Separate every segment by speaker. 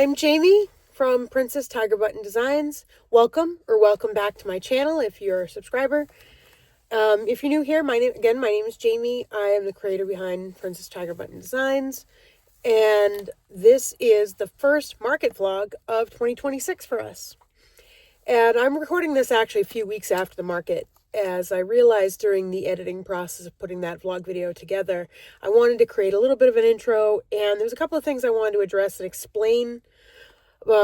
Speaker 1: I'm Jamie from Princess Tigerbutton Designs. Welcome back to my channel if you're a subscriber. If you're new here, my name is Jamie. I am the creator behind Princess Tigerbutton Designs, and this is the first market vlog of 2026 for us. And I'm recording this actually a few weeks after the market, as I realized during the editing process of putting that vlog video together, I wanted to create a little bit of an intro, and there's a couple of things I wanted to address and explain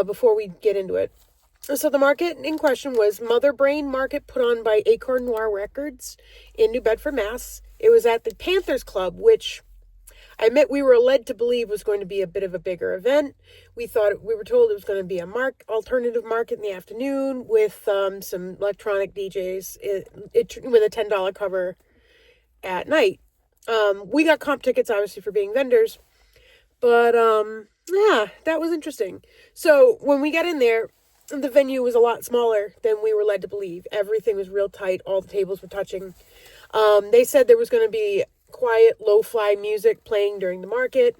Speaker 1: before we get into it. So the market in question was Mother Brain Market, put on by Acorn Noir Records in New Bedford, Mass. It was at the Panthers Club, which I admit we were led to believe was going to be a bit of a bigger event. We were told it was going to be a alternative market in the afternoon with some electronic DJs with a $10 cover at night. We got comp tickets, obviously, for being vendors. But, yeah, that was interesting. So when we got in there, the venue was a lot smaller than we were led to believe. Everything was real tight. All the tables were touching. They said there was going to be quiet, lo-fi music playing during the market,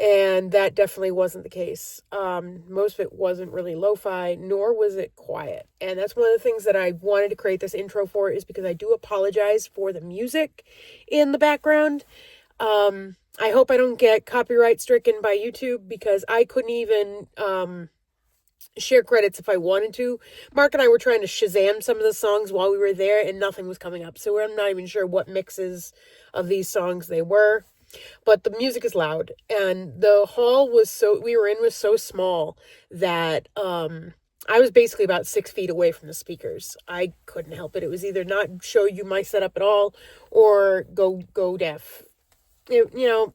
Speaker 1: and that definitely wasn't the case. Most of it wasn't really lo-fi, nor was it quiet. And that's one of the things that I wanted to create this intro for, is because I do apologize for the music in the background. I hope I don't get copyright stricken by YouTube, because I couldn't even share credits if I wanted to. Mark and I were trying to Shazam some of the songs while we were there, and nothing was coming up. So I'm not even sure what mixes of these songs they were. But the music is loud, and the hall we were in was so small that I was basically about 6 feet away from the speakers. I couldn't help it. It was either not show you my setup at all or go deaf. You know,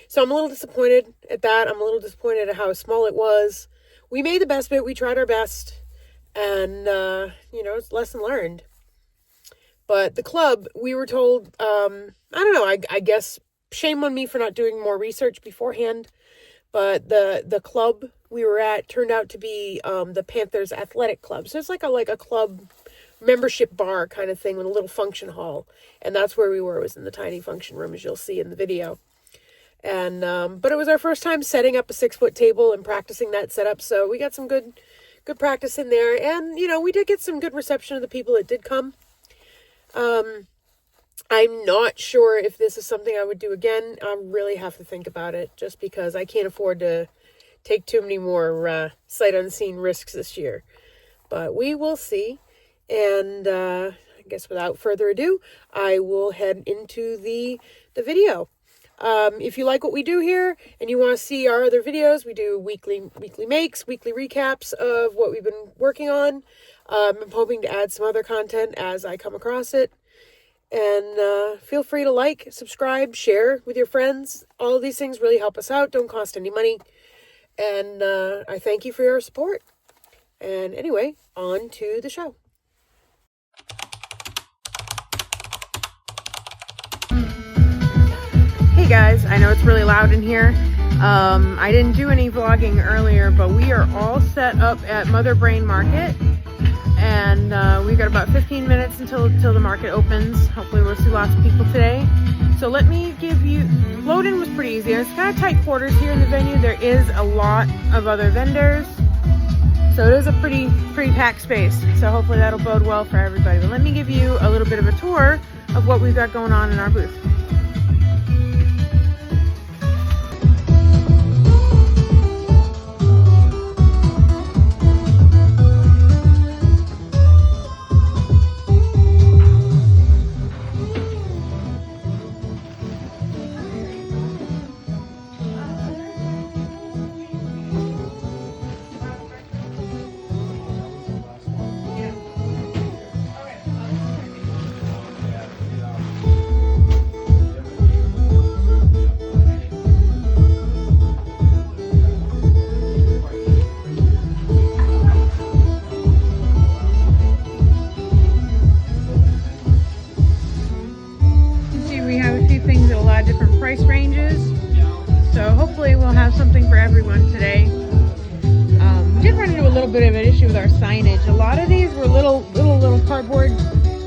Speaker 1: so I'm a little disappointed at that. I'm a little disappointed at how small it was. We made the best of it. We tried our best, and, it's lesson learned. But the club, we were told, I don't know, I guess shame on me for not doing more research beforehand, but the club we were at turned out to be the Panthers Athletic Club. So it's like a club membership bar kind of thing with a little function hall. And that's where we were. It was in the tiny function room, as you'll see in the video. And, but it was our first time setting up a 6-foot table and practicing that setup. So we got some good practice in there. And, we did get some good reception of the people that did come. I'm not sure if this is something I would do again. I really have to think about it, just because I can't afford to take too many more, sight unseen risks this year, but we will see. And, I guess without further ado, I will head into the video. If you like what we do here and you want to see our other videos, we do weekly makes, weekly recaps of what we've been working on. I'm hoping to add some other content as I come across it. And feel free to like, subscribe, share with your friends. All of these things really help us out, don't cost any money. And I thank you for your support. And anyway, on to the show. Hey guys, I know it's really loud in here. I didn't do any vlogging earlier, but we are all set up at Mother Brain Market, and we've got about 15 minutes until the market opens. Hopefully we'll see lots of people today. So let me give you, load-in was pretty easy. It's kind of tight quarters here in the venue. There is a lot of other vendors, so it is a pretty packed space. So hopefully that'll bode well for everybody. But let me give you a little bit of a tour of what we've got going on in our booth. Price ranges, so hopefully we'll have something for everyone today. We did run into a little bit of an issue with our signage. A lot of these were little cardboard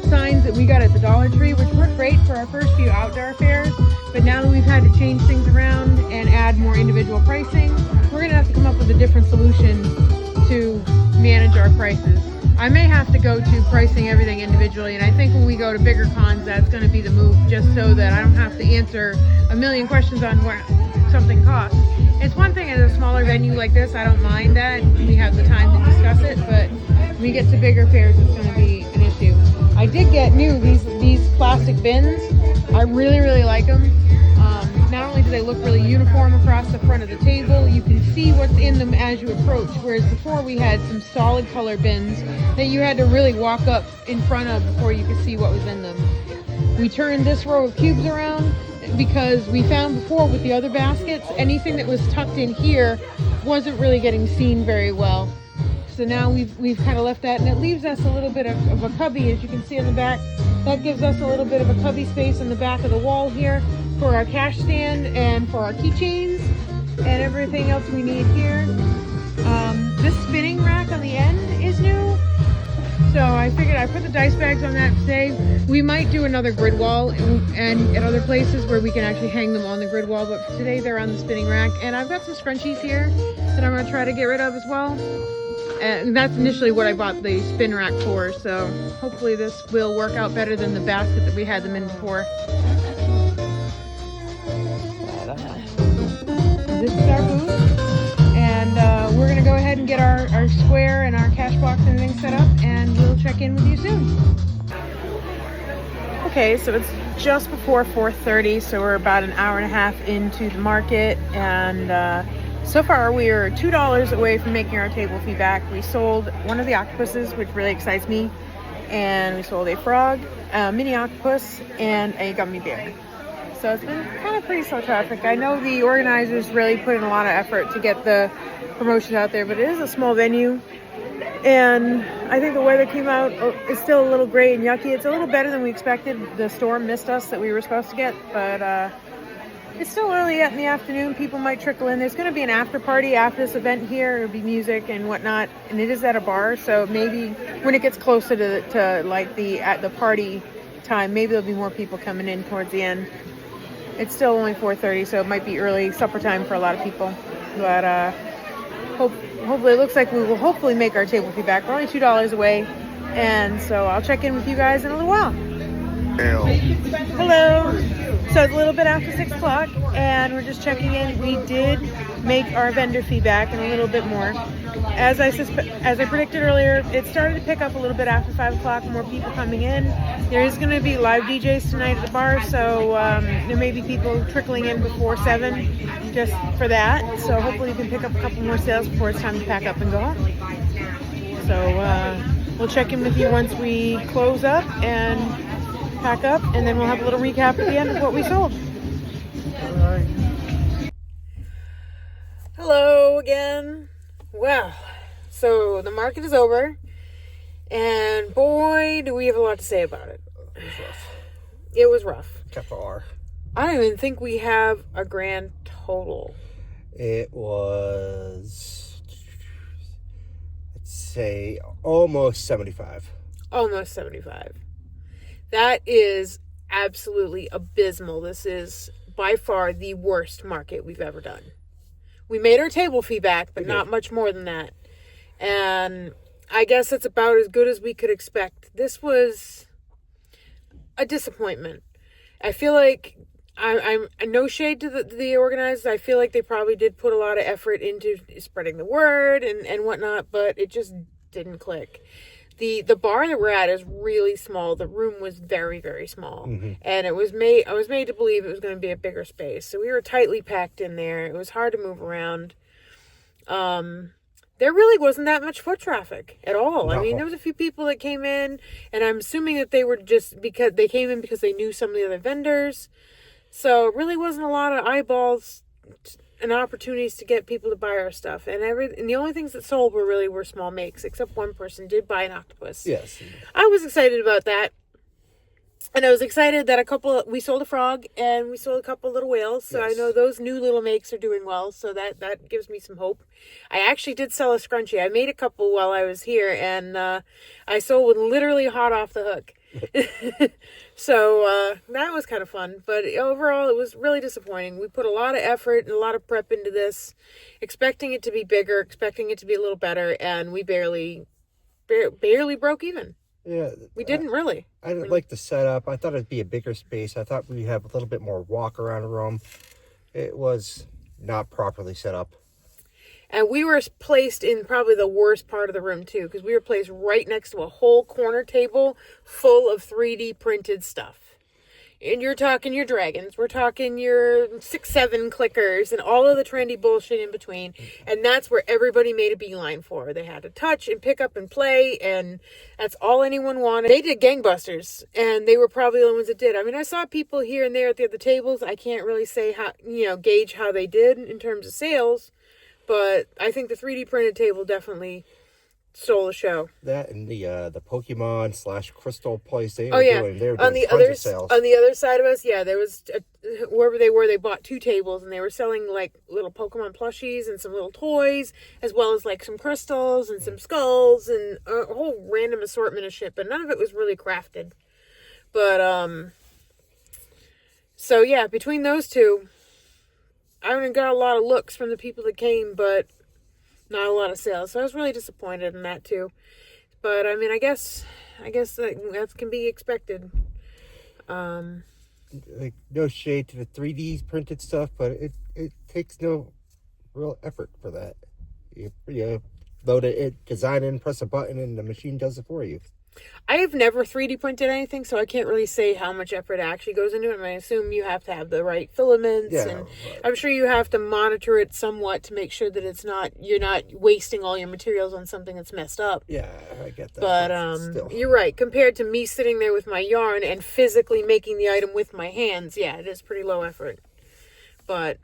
Speaker 1: signs that we got at the Dollar Tree, which worked great for our first few outdoor fairs, but now that we've had to change things around and add more individual pricing, we're gonna have to come up with with a different solution to manage our prices. I may have to go to pricing everything individually, and I think when we go to bigger cons, that's going to be the move, just so that I don't have to answer a million questions on what something costs. It's one thing at a smaller venue like this, I don't mind that. We have the time to discuss it, but when we get to bigger fairs, it's going to be an issue. I did get these plastic bins. I really like them. Not only do they look really uniform across the front of the table, you can see what's in them as you approach, whereas before we had some solid color bins that you had to really walk up in front of before you could see what was in them. We turned this row of cubes around because we found before with the other baskets, anything that was tucked in here wasn't really getting seen very well. So now we've kind of left that, and it leaves us a little bit of a cubby, as you can see on the back. That gives us a little bit of a cubby space on the back of the wall here for our cash stand and for our keychains and everything else we need here. This spinning rack on the end is new, so I figured I put the dice bags on that today. We might do another grid wall and at other places where we can actually hang them on the grid wall, but today they're on the spinning rack. And I've got some scrunchies here that I'm going to try to get rid of as well. And that's initially what I bought the spin rack for, so hopefully this will work out better than the basket that we had them in before. This is our booth, and we're going to go ahead and get our square and our cash box and everything set up, and we'll check in with you soon. Okay, so it's just before 4:30, so we're about an hour and a half into the market, and so far we are $2 away from making our table fee back. We sold one of the octopuses, which really excites me, and we sold a frog, a mini octopus, and a gummy bear. So it's been kind of pretty slow traffic. I know the organizers really put in a lot of effort to get the promotion out there, but it is a small venue, and I think the weather came out is still a little gray and yucky. It's a little better than we expected. The storm missed us that we were supposed to get, but it's still early yet in the afternoon. People might trickle in. There's going to be an after party after this event here. It'll be music and whatnot, and it is at a bar, so maybe when it gets closer to like at the party time, maybe there'll be more people coming in towards the end. It's still only 4:30, so it might be early supper time for a lot of people, but hopefully it looks like we will hopefully make our table fee back. We're only $2 away, and so I'll check in with you guys in a little while. Hello. So it's a little bit after 6 o'clock, and we're just checking in. We did make our vendor fee back and a little bit more. As I predicted earlier, it started to pick up a little bit after 5 o'clock, more people coming in. There is going to be live DJs tonight at the bar, so there may be people trickling in before 7 just for that. So hopefully you can pick up a couple more sales before it's time to pack up and go home. So we'll check in with you once we close up and pack up, and then we'll have a little recap at the end of what we sold. All right. Hello again. Well, so the market is over, and boy, do we have a lot to say about it.
Speaker 2: It was rough.
Speaker 1: It was rough.
Speaker 2: Capital R.
Speaker 1: I don't even think we have a grand total.
Speaker 2: It was, let's say, almost 75.
Speaker 1: Almost 75. That is absolutely abysmal. This is by far the worst market we've ever done. We made our table fee back, but not much more than that. And I guess it's about as good as we could expect. This was a disappointment. I feel like I'm no shade to the organizers. I feel like they probably did put a lot of effort into spreading the word and whatnot, but it just didn't click. The bar that we're at is really small. The room was very, very small. Mm-hmm. And I was made to believe it was going to be a bigger space. So we were tightly packed in there. It was hard to move around. There really wasn't that much foot traffic at all. No. I mean, there was a few people that came in, and I'm assuming that they were just because they came in because they knew some of the other vendors. So it really wasn't a lot of eyeballs and opportunities to get people to buy our stuff, and the only things that sold were small makes, except one person did buy an octopus.
Speaker 2: Yes,
Speaker 1: I was excited about that, and I was excited that we sold a frog and we sold a couple little whales. So yes. I know those new little makes are doing well, so that gives me some hope. I actually did sell a scrunchie. I made a couple while I was here, and I sold one literally hot off the hook. So that was kind of fun. But overall, it was really disappointing. We put a lot of effort and a lot of prep into this, expecting it to be bigger, expecting it to be a little better, and we barely broke even.
Speaker 2: Yeah.
Speaker 1: We didn't really.
Speaker 2: I didn't like the setup. I thought it'd be a bigger space. I thought we'd have a little bit more walk around the room. It was not properly set up.
Speaker 1: And we were placed in probably the worst part of the room, too, because we were placed right next to a whole corner table full of 3D printed stuff. And you're talking your dragons, we're talking your 6-7 clickers, and all of the trendy bullshit in between. And that's where everybody made a beeline for. They had to touch and pick up and play, and that's all anyone wanted. They did gangbusters, and they were probably the ones that did. I mean, I saw people here and there at the other tables. I can't really say how, gauge how they did in terms of sales. But I think the 3D printed table definitely stole the show.
Speaker 2: That and the Pokemon / Crystal place they were
Speaker 1: doing.
Speaker 2: They were
Speaker 1: on
Speaker 2: doing
Speaker 1: the
Speaker 2: tons
Speaker 1: other
Speaker 2: of sales.
Speaker 1: On the other side of us, there was wherever they were. They bought 2 tables and they were selling like little Pokemon plushies and some little toys, as well as like some crystals and some skulls and a whole random assortment of shit. But none of it was really crafted. But so yeah, between those two, I only got a lot of looks from the people that came, but not a lot of sales. So I was really disappointed in that too. But I mean, I guess that can be expected.
Speaker 2: Like, no shade to the 3D printed stuff, but it takes no real effort for that. You load it, design it, and press a button, and the machine does it for you.
Speaker 1: I have never 3D printed anything, so I can't really say how much effort actually goes into it. I assume you have to have the right filaments, and I'm sure you have to monitor it somewhat to make sure that you're not wasting all your materials on something that's messed up.
Speaker 2: Yeah, I get that.
Speaker 1: But you're right. Compared to me sitting there with my yarn and physically making the item with my hands, it is pretty low effort. But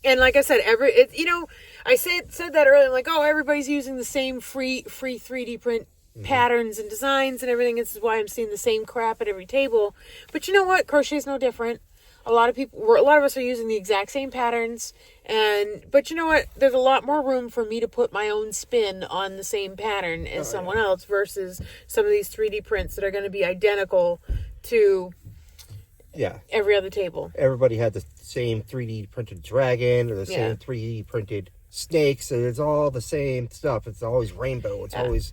Speaker 1: and like I said, I said that earlier. I'm like, oh, everybody's using the same free 3D print patterns and designs and everything. This is why I'm seeing the same crap at every table. But you know what? Crochet is no different. A lot of us are using the exact same patterns. But you know what? There's a lot more room for me to put my own spin on the same pattern as someone else versus some of these 3D prints that are going to be identical to every other table.
Speaker 2: Everybody had the same 3D printed dragon or the same 3D printed snakes. So it's all the same stuff. It's always rainbow. It's always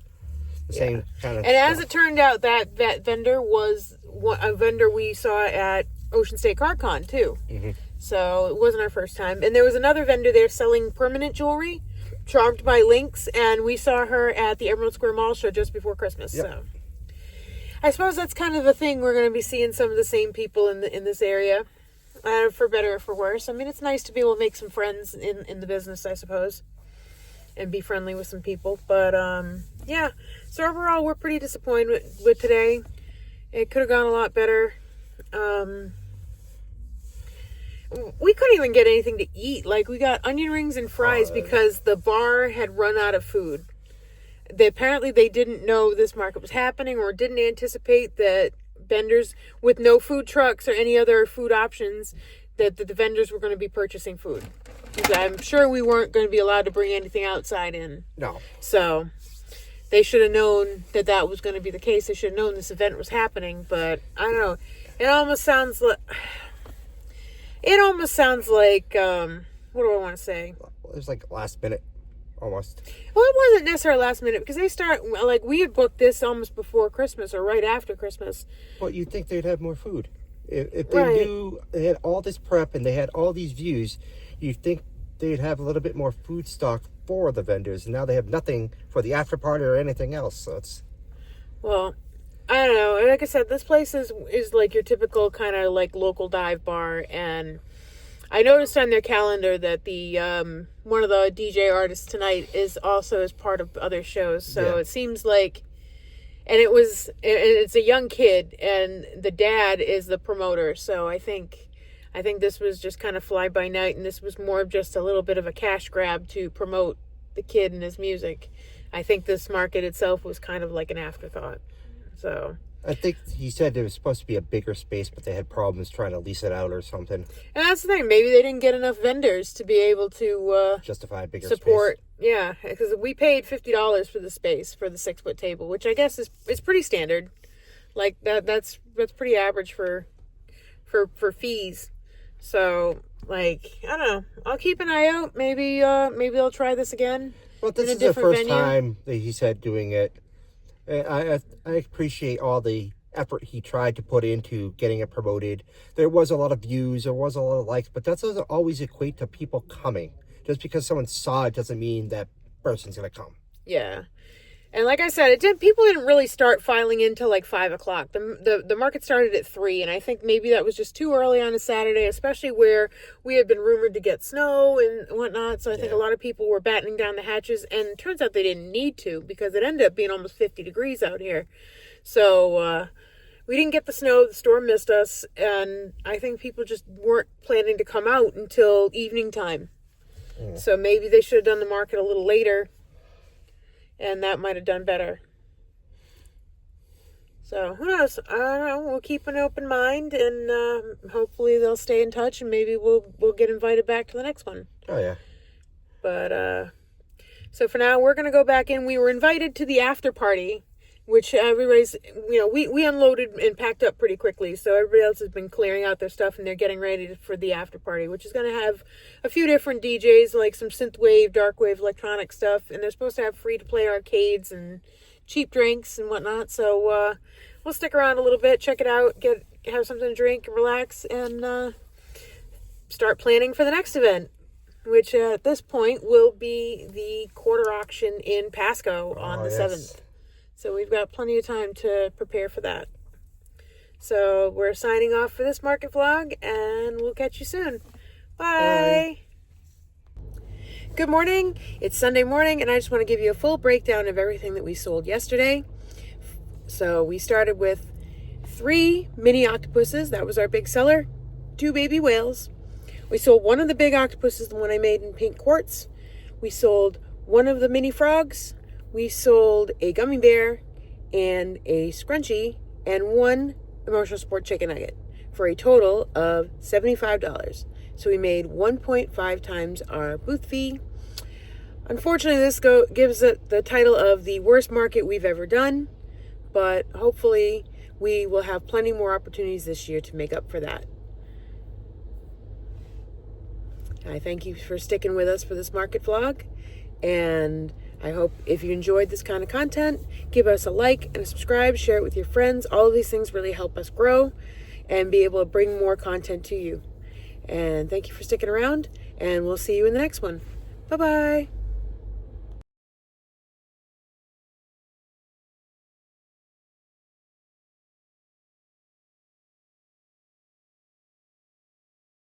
Speaker 2: the same kind of
Speaker 1: and
Speaker 2: stuff.
Speaker 1: as it turned out, that vendor was a vendor we saw at Ocean State Card Con too. Mm-hmm. So it wasn't our first time. And there was another vendor there selling permanent jewelry, charmed by links, and we saw her at the Emerald Square Mall show just before Christmas. Yep. So I suppose that's kind of a thing. We're going to be seeing some of the same people in this area, for better or for worse. I mean, it's nice to be able to make some friends in the business, I suppose, and be friendly with some people. But so overall, we're pretty disappointed with today. It could have gone a lot better. We couldn't even get anything to eat. Like, we got onion rings and fries because the bar had run out of food. Apparently they didn't know this market was happening or didn't anticipate that vendors with no food trucks or any other food options, that the vendors were going to be purchasing food. Because I'm sure we weren't going to be allowed to bring anything outside in.
Speaker 2: No.
Speaker 1: So they should have known that was going to be the case. They should have known this event was happening. But I don't know. It almost sounds like what do I want to say?
Speaker 2: It was like last minute, almost.
Speaker 1: Well, it wasn't necessarily last minute because we had booked this almost before Christmas or right after Christmas.
Speaker 2: Well, you'd think they'd have more food. If they knew they had all this prep and they had all these views, you'd think they'd have a little bit more food stock for the vendors. And now they have nothing for the after party or anything else. So it's...
Speaker 1: Well, I don't know. Like I said, this place is like your typical kind of like local dive bar, and I noticed on their calendar that the one of the DJ artists tonight is also as part of other shows. So it seems like, and it's a young kid, and the dad is the promoter. So I think this was just kind of fly by night, and this was more of just a little bit of a cash grab to promote the kid and his music. I think this market itself was kind of like an afterthought. So
Speaker 2: I think he said there was supposed to be a bigger space, but they had problems trying to lease it out or something.
Speaker 1: And that's the thing. Maybe they didn't get enough vendors to be able to
Speaker 2: justify a bigger
Speaker 1: support.
Speaker 2: Space.
Speaker 1: Yeah, because we paid $50 for the space for the 6-foot table, which I guess is pretty standard. Like that's pretty average for fees. So like, I don't know. I'll keep an eye out. Maybe I'll try this again.
Speaker 2: Well, this is the first time that he said doing it. I appreciate all the effort he tried to put into getting it promoted. There was a lot of views, there was a lot of likes, but that doesn't always equate to people coming. Just because someone saw it doesn't mean that person's gonna come.
Speaker 1: Yeah. And like I said, people didn't really start filing in till like 5 o'clock. The market started at 3, and I think maybe that was just too early on a Saturday, especially where we had been rumored to get snow and whatnot. So I think a lot of people were battening down the hatches, and it turns out they didn't need to, because it ended up being almost 50 degrees out here. So we didn't get the snow. The storm missed us, and I think people just weren't planning to come out until evening time. So maybe they should have done the market a little later, and that might have done better. So who knows? I don't know. We'll keep an open mind, and hopefully they'll stay in touch, and maybe we'll get invited back to the next one.
Speaker 2: Oh yeah.
Speaker 1: But so for now, we're gonna go back in. We were invited to the after party, which everybody's, we unloaded and packed up pretty quickly. So everybody else has been clearing out their stuff, and they're getting ready for the after party, which is going to have a few different DJs, like some synthwave, darkwave, electronic stuff. And they're supposed to have free to play arcades and cheap drinks and whatnot. So we'll stick around a little bit, check it out, have something to drink, relax, and start planning for the next event, which at this point will be the quarter auction in Pasco on the 7th. So we've got plenty of time to prepare for that. So we're signing off for this market vlog, and we'll catch you soon. Bye. Good morning. It's Sunday morning, and I just want to give you a full breakdown of everything that we sold yesterday. So we started with 3 mini octopuses. That was our big seller. 2 baby whales. We sold one of the big octopuses, the one I made in pink quartz. We sold one of the mini frogs. We sold a gummy bear and a scrunchie and 1 emotional support chicken nugget for a total of $75. So we made 1.5 times our booth fee. Unfortunately, this gives it the title of the worst market we've ever done, but hopefully we will have plenty more opportunities this year to make up for that. I thank you for sticking with us for this market vlog, and I hope if you enjoyed this kind of content, give us a like and a subscribe, share it with your friends. All of these things really help us grow and be able to bring more content to you. And thank you for sticking around, and we'll see you in the next one. Bye-bye.